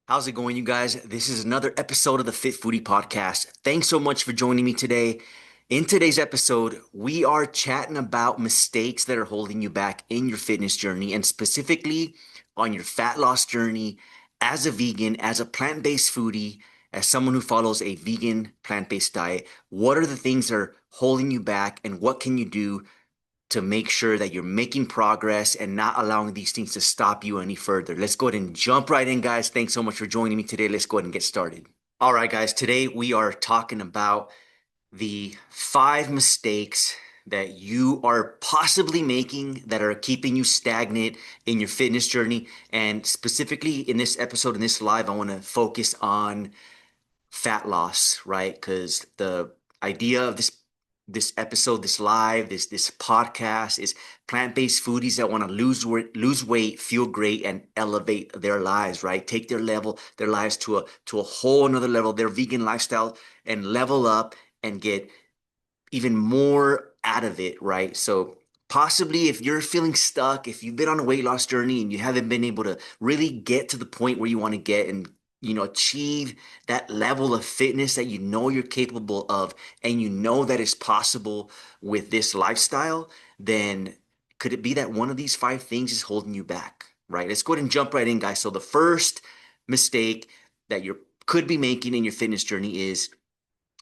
How's it going, you guys? This is another episode of the Fit Foodie Podcast. Thanks so much for joining me today. In today's episode, we are chatting about mistakes that are holding you back in your fitness journey and specifically on your fat loss journey as a vegan, as a plant-based foodie, as someone who follows a vegan plant-based diet. What are the things that are holding you back and what can you do to make sure that you're making progress and not allowing these things to stop you any further? Let's go ahead and jump right in, guys. Thanks so much for joining me today. Let's go ahead and get started. All right, guys. Today we are talking about the 5 mistakes that you are possibly making that are keeping you stagnant in your fitness journey. And specifically in this episode, in this live, I want to focus on fat loss, right? Because the idea of this episode, this live, this podcast is plant-based foodies that want to lose weight, feel great, and elevate their lives, right? Take their lives to a whole another level, their vegan lifestyle, and level up and get even more out of it, right? So possibly if you're feeling stuck, if you've been on a weight loss journey and you haven't been able to really get to the point where you want to get and achieve that level of fitness that you know you're capable of and you know that it's possible with this lifestyle, then could it be that one of these 5 things is holding you back, right? Let's go ahead and jump right in, guys. So the first mistake that you could be making in your fitness journey is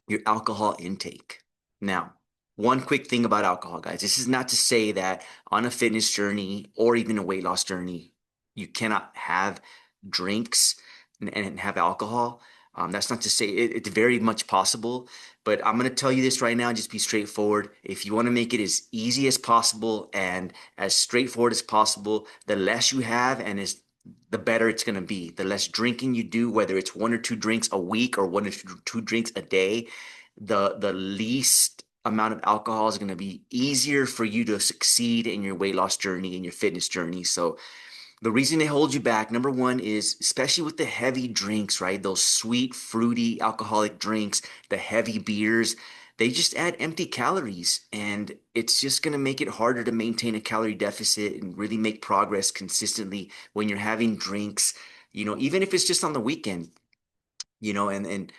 your alcohol intake. Now, one quick thing about alcohol, guys. This is not to say that on a fitness journey or even a weight loss journey, you cannot have drinks and have alcohol. That's not to say it's very much possible, but I'm going to tell you this right now, just be straightforward. If you want to make it as easy as possible and as straightforward as possible, the less you have and the better it's going to be. The less drinking you do, whether it's 1 or 2 drinks a week or 1 or 2 drinks a day, the least amount of alcohol is going to be easier for you to succeed in your weight loss journey, in your fitness journey. So the reason they hold you back, number one, is especially with the heavy drinks, right? Those sweet, fruity, alcoholic drinks, the heavy beers, they just add empty calories. And it's just going to make it harder to maintain a calorie deficit and really make progress consistently when you're having drinks, even if it's just on the weekend, you know, and and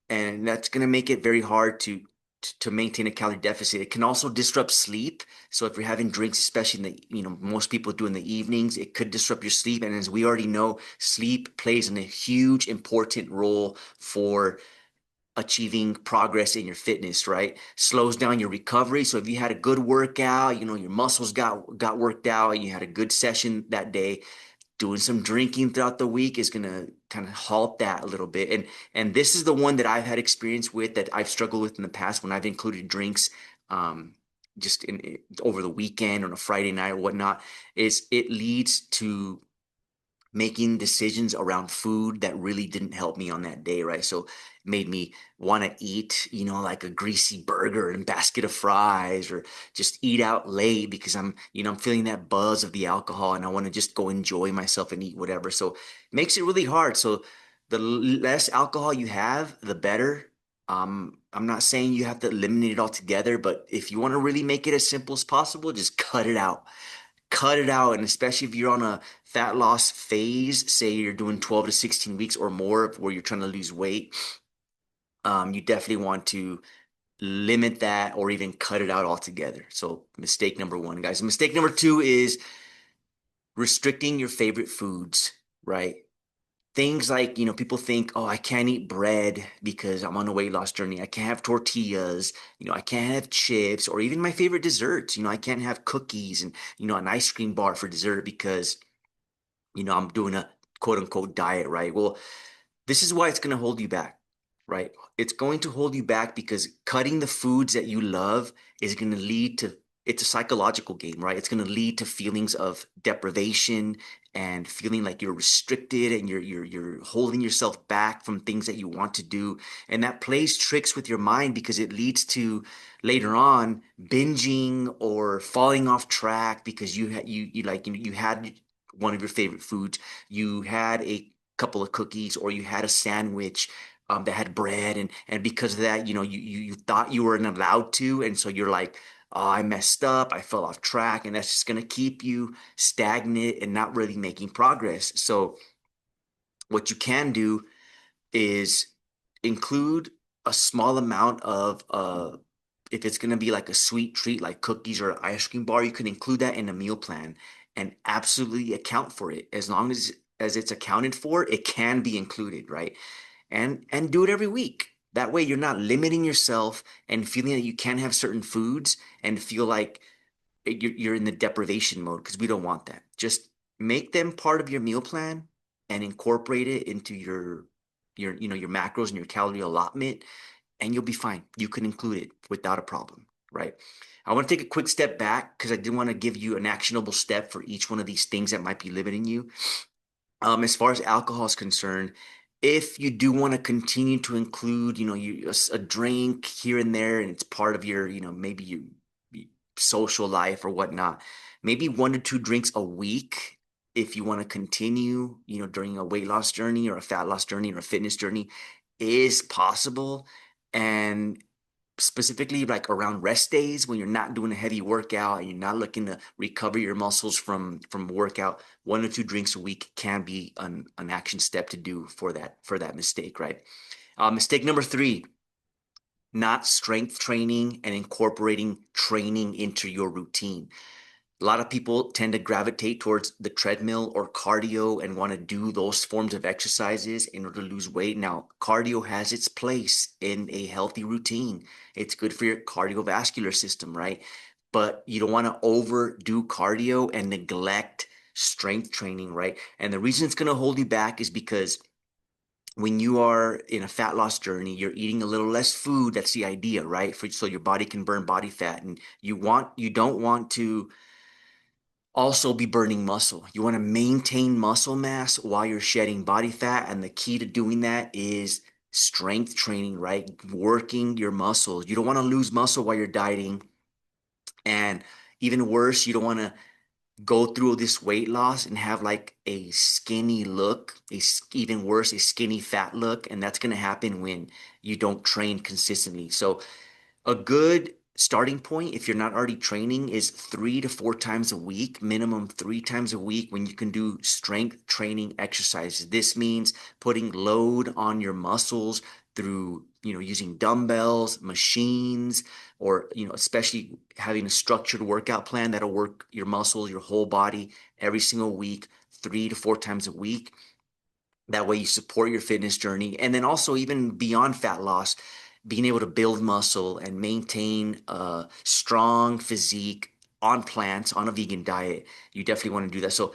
and that's going to make it very hard to maintain a calorie deficit. It can also disrupt sleep. So if you're having drinks, especially in most people do in the evenings, it could disrupt your sleep. And as we already know, sleep plays a huge important role for achieving progress in your fitness, right? Slows down your recovery. So if you had a good workout, your muscles got worked out, and you had a good session that day, doing some drinking throughout the week is going to kind of halt that a little bit. And this is the one that I've had experience with, that I've struggled with in the past when I've included drinks, just over the weekend on a Friday night or whatnot, is it leads to making decisions around food that really didn't help me on that day, right? So made me want to eat, like a greasy burger and basket of fries, or just eat out late because I'm feeling that buzz of the alcohol and I want to just go enjoy myself and eat whatever. So it makes it really hard. So the less alcohol you have, the better. I'm not saying you have to eliminate it altogether, but if you want to really make it as simple as possible, just cut it out. And especially if you're on a fat loss phase, say you're doing 12 to 16 weeks or more where you're trying to lose weight, you definitely want to limit that or even cut it out altogether. So mistake number one, guys. Mistake number two is restricting your favorite foods, right? Things like, people think, oh, I can't eat bread because I'm on a weight loss journey. I can't have tortillas. I can't have chips or even my favorite desserts. I can't have cookies and, an ice cream bar for dessert because, I'm doing a quote unquote diet, right? Well, this is why it's going to hold you back, right? It's going to hold you back because cutting the foods that you love is going to lead to, it's a psychological game, right? It's going to lead to feelings of deprivation and feeling like you're restricted and you're holding yourself back from things that you want to do. And that plays tricks with your mind because it leads to later on binging or falling off track because you had one of your favorite foods, you had a couple of cookies or you had a sandwich that had bread, and because of that, you thought you weren't allowed to, and so you're like, oh, I messed up, I fell off track, and that's just going to keep you stagnant and not really making progress. So What you can do is include a small amount of if it's going to be like a sweet treat like cookies or an ice cream bar, you can include that in a meal plan and absolutely account for it. As long as it's accounted for, it can be included, right? And do it every week. That way you're not limiting yourself and feeling that you can't have certain foods and feel like you're in the deprivation mode, because we don't want that. Just make them part of your meal plan and incorporate it into your macros and your calorie allotment, and you'll be fine. You can include it without a problem, right? I want to take a quick step back because I did want to give you an actionable step for each one of these things that might be limiting you. As far as alcohol is concerned, if you do want to continue to include, a drink here and there, and it's part of your, maybe you social life or whatnot, maybe 1 to 2 drinks a week. If you want to continue, during a weight loss journey or a fat loss journey or a fitness journey, is possible. And specifically like around rest days when you're not doing a heavy workout and you're not looking to recover your muscles from workout, 1 or 2 drinks a week can be an action step to do for that mistake, right? Mistake number 3, not strength training and incorporating training into your routine. A lot of people tend to gravitate towards the treadmill or cardio and want to do those forms of exercises in order to lose weight. Now, cardio has its place in a healthy routine. It's good for your cardiovascular system, right? But you don't want to overdo cardio and neglect strength training, right? And the reason it's going to hold you back is because when you are in a fat loss journey, you're eating a little less food. That's the idea, right? So your body can burn body fat, and you don't want to also be burning muscle. You want to maintain muscle mass while you're shedding body fat. And the key to doing that is strength training, right? Working your muscles. You don't want to lose muscle while you're dieting. And even worse, you don't want to go through this weight loss and have like a skinny look, even worse, a skinny fat look. And that's going to happen when you don't train consistently. So a good starting point, if you're not already training, is 3 to 4 times a week, minimum 3 times a week when you can do strength training exercises. This means putting load on your muscles through, using dumbbells, machines, or, especially having a structured workout plan that'll work your muscles, your whole body every single week, 3 to 4 times a week. That way you support your fitness journey. And then also even beyond fat loss, being able to build muscle and maintain a strong physique on plants, on a vegan diet, you definitely want to do that. So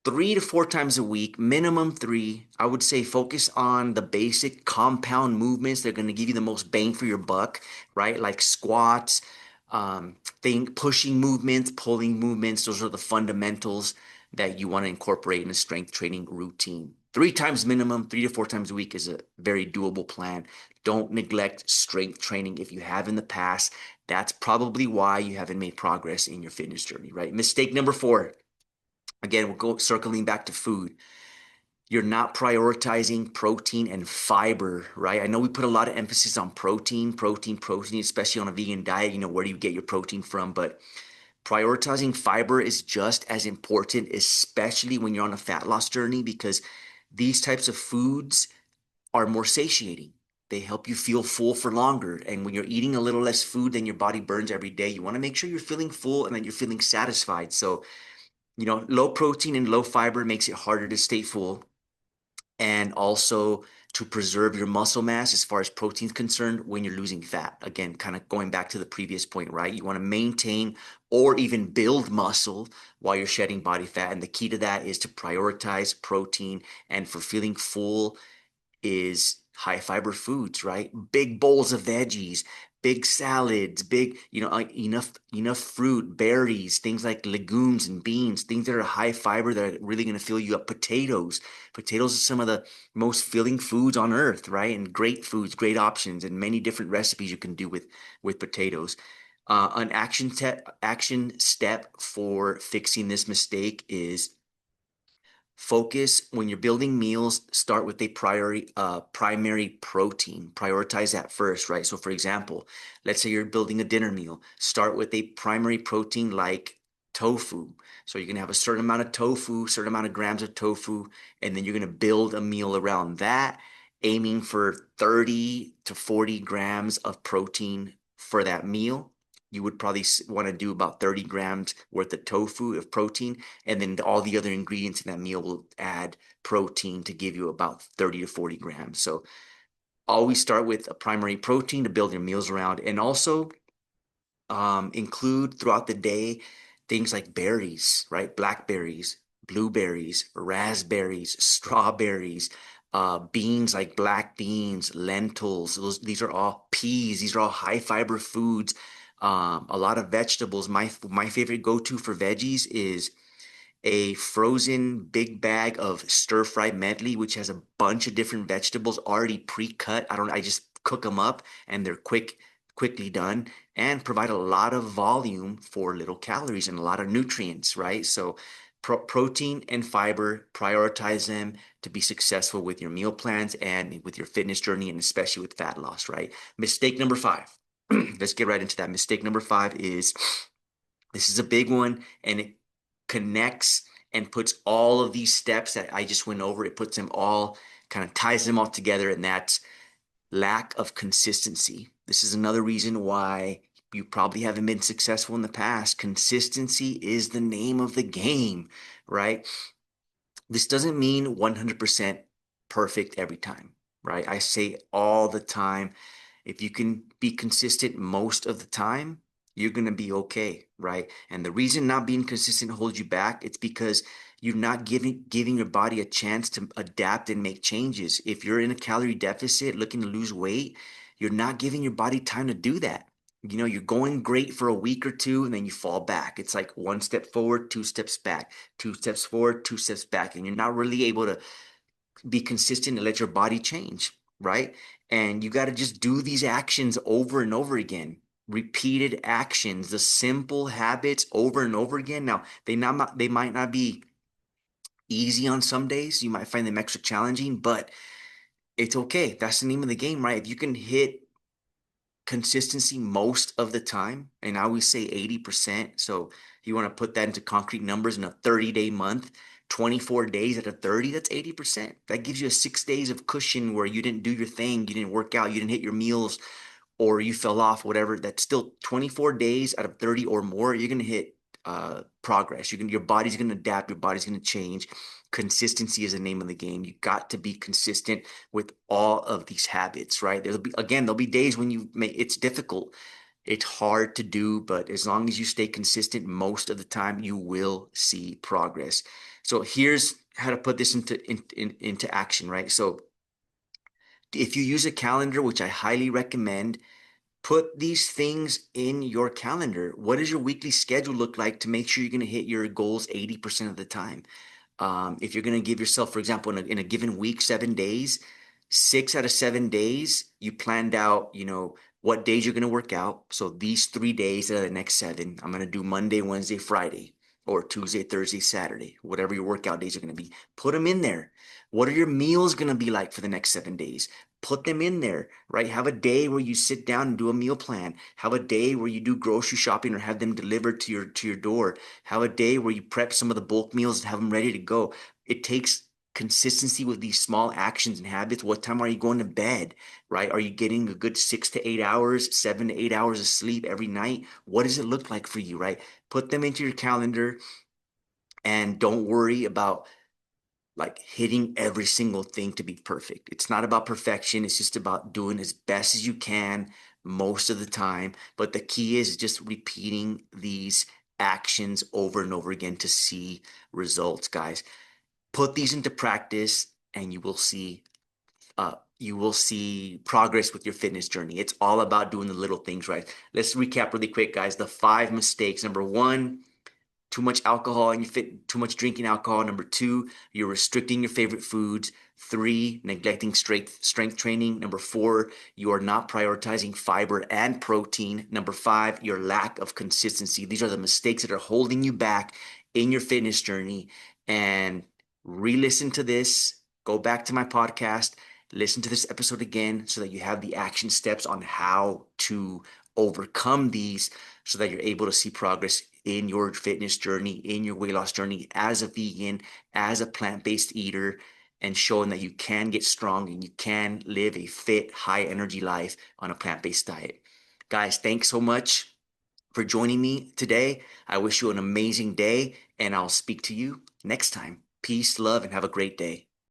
3 to 4 times a week, minimum 3. I would say focus on the basic compound movements. They're going to give you the most bang for your buck, right? Like squats, pushing movements, pulling movements. Those are the fundamentals that you want to incorporate in a strength training routine. 3 times minimum, 3 to 4 times a week is a very doable plan. Don't neglect strength training. If you have in the past, that's probably why you haven't made progress in your fitness journey, right? Mistake number 4. Again, we'll go circling back to food. You're not prioritizing protein and fiber, right? I know we put a lot of emphasis on protein, especially on a vegan diet. Where do you get your protein from? But prioritizing fiber is just as important, especially when you're on a fat loss journey, because these types of foods are more satiating. They help you feel full for longer. And when you're eating a little less food than your body burns every day, you want to make sure you're feeling full and that you're feeling satisfied. So, low protein and low fiber makes it harder to stay full, and also to preserve your muscle mass as far as protein is concerned when you're losing fat. Again, kind of going back to the previous point, right? You want to maintain or even build muscle while you're shedding body fat. And the key to that is to prioritize protein. And for feeling full is high fiber foods, right? Big bowls of veggies, big salads, big, enough fruit, berries, things like legumes and beans, things that are high fiber that are really going to fill you up. Potatoes are some of the most filling foods on earth, right? And great foods, great options, and many different recipes you can do with potatoes. An action step for fixing this mistake is focus when you're building meals. Start with a primary protein. Prioritize that first, right? So, for example, let's say you're building a dinner meal. Start with a primary protein like tofu. So you're going to have a certain amount of tofu, certain amount of grams of tofu, and then you're going to build a meal around that, aiming for 30 to 40 grams of protein for that meal. You would probably want to do about 30 grams worth of tofu of protein, and then all the other ingredients in that meal will add protein to give you about 30 to 40 grams. So always start with a primary protein to build your meals around, and also include throughout the day things like berries, right? Blackberries, blueberries, raspberries, strawberries, beans like black beans, lentils. These are all peas. These are all high fiber foods. A lot of vegetables. My favorite go-to for veggies is a frozen big bag of stir-fried medley, which has a bunch of different vegetables already pre-cut. I just cook them up and they're quickly done and provide a lot of volume for little calories and a lot of nutrients, right? So protein and fiber, prioritize them to be successful with your meal plans and with your fitness journey, and especially with fat loss, right? Mistake number five. Let's get right into that. Mistake number five is, this is a big one, and it connects and puts all of these steps that I just went over, it puts them all, kind of ties them all together, and that's lack of consistency. This is another reason why you probably haven't been successful in the past. Consistency is the name of the game, right? This doesn't mean 100% perfect every time, right? I say all the time, if you can be consistent most of the time, you're going to be okay, right? And the reason not being consistent holds you back, it's because you're not giving your body a chance to adapt and make changes. If you're in a calorie deficit looking to lose weight, you're not giving your body time to do that. You know, you're going great for a week or two and then you fall back. It's like one step forward, two steps back, two steps forward, two steps back, and you're not really able to be consistent and let your body change, right? And you got to just do these actions over and over again. Repeated actions, the simple habits over and over again. Now, they might not be easy on some days. You might find them extra challenging, but it's okay. That's the name of the game, right? If you can hit consistency most of the time, and I always say 80%. So if you want to put that into concrete numbers, in a 30-day month, 24 days out of 30, that's 80%. That gives you a 6 days of cushion where you didn't do your thing, you didn't work out, you didn't hit your meals, or you fell off, whatever. That's still 24 days out of 30 or more, you're going to hit progress. Your body's going to adapt, your body's going to change. Consistency is the name of the game. You got to be consistent with all of these habits, right? There'll be days when it's difficult. It's hard to do, but as long as you stay consistent most of the time, you will see progress. So here's how to put this into action, right? So if you use a calendar, which I highly recommend, put these things in your calendar. What does your weekly schedule look like to make sure you're going to hit your goals 80% of the time? If you're going to give yourself, for example, in a given week, 7 days, 6 out of 7 days, you planned out, what days you're going to work out. So these 3 days out of the next seven, I'm going to do Monday, Wednesday, Friday, or Tuesday, Thursday, Saturday, whatever your workout days are going to be. Put them in there. What are your meals going to be like for the next 7 days? Put them in there, right? Have a day where you sit down and do a meal plan. Have a day where you do grocery shopping or have them delivered to your door. Have a day where you prep some of the bulk meals and have them ready to go. It takes consistency with these small actions and habits. What time are you going to bed, right? Are you getting a good 6 to 8 hours, 7 to 8 hours of sleep every night? What does it look like for you, right? Put them into your calendar and don't worry about like hitting every single thing to be perfect. It's not about perfection. It's just about doing as best as you can most of the time. But the key is just repeating these actions over and over again to see results, guys. Put these into practice and you will see progress with your fitness journey. It's all about doing the little things right. Let's recap really quick, guys. The 5 mistakes. Number one, too much alcohol and too much drinking alcohol. Number two, you're restricting your favorite foods. Three, neglecting strength training. Number four, you are not prioritizing fiber and protein. Number five, your lack of consistency. These are the mistakes that are holding you back in your fitness journey. And re-listen to this. Go back to my podcast. Listen to this episode again so that you have the action steps on how to overcome these so that you're able to see progress in your fitness journey, in your weight loss journey as a vegan, as a plant-based eater, and showing that you can get strong and you can live a fit, high energy life on a plant-based diet. Guys, thanks so much for joining me today. I wish you an amazing day, and I'll speak to you next time. Peace, love, and have a great day.